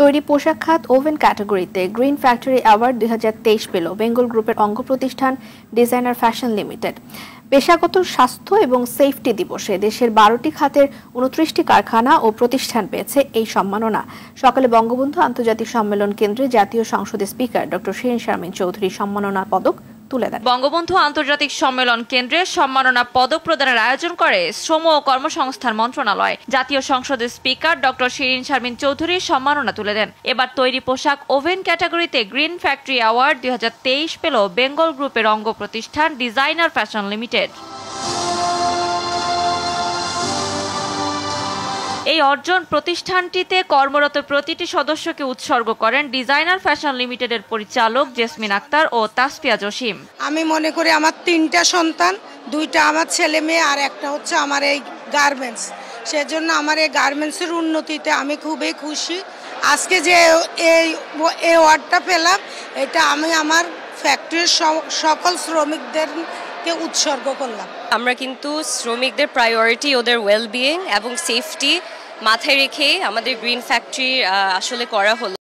তৈরি পোশাক খাত ওভেন ক্যাটাগরিতে গ্রিন ফ্যাক্টরি অ্যাওয়ার্ড 2023 পেল বেঙ্গল গ্রুপের অঙ্গ প্রতিষ্ঠান ডিজাইনার ফ্যাশন লিমিটেড। পেশাগত স্বাস্থ্য এবং সেফটি দিবসে দেশের 12টি খাতের 29টি কারখানা ও প্রতিষ্ঠান পেয়েছে এই সম্মাননা। সকালে বঙ্গবন্ধু আন্তর্জাতিক সম্মেলন কেন্দ্রে জাতীয় সংসদের স্পিকার ডক্টর শিরিন শারমিন চৌধুরী সম্মাননা পদক তুলে দেন। বঙ্গবন্ধু আন্তর্জাতিক সম্মেলন কেন্দ্রে সম্মাননা পদক প্রদানের আয়োজন করে শ্রম ও কর্মসংস্থান মন্ত্রণালয়। জাতীয় সংসদের স্পিকার ডক্টর শিরিন শারমিন চৌধুরী সম্মাননা তুলে দেন। এবার তৈরি পোশাক ওভেন ক্যাটাগরিতে গ্রিন ফ্যাক্টরি অ্যাওয়ার্ড 2023 পেল বেঙ্গল গ্রুপের অঙ্গ প্রতিষ্ঠান ডিজাইনার ফ্যাশন লিমিটেড। এই অর্জন প্রতিষ্ঠানটিতে কর্মরত প্রতিটি সদস্যকে উৎসর্গ করেন ডিজাইনার ফ্যাশন লিমিটেডের পরিচালক জেসমিন আক্তার ও তাসফিয়া জসিম। আমি মনে করি আমার 3টা সন্তান, 2টা আমার ছেলে মেয়ে আর একটা হচ্ছে আমার এই গার্মেন্টস। সেজন্য আমার এই গার্মেন্টসের উন্নতিতে আমি খুবই খুশি। আজকে যে এই অ্যাওয়ার্ডটা পেলাম, এটা আমি আমার ফ্যাক্টরির সকল শ্রমিকদেরকে উৎসর্গ করলাম। আমরা কিন্তু শ্রমিকদের প্রায়োরিটি, ওদের ওয়েলবিইং এবং সেফটি মাথায় রেখে আমাদের গ্রিন ফ্যাক্টরি আসলে করা হলো।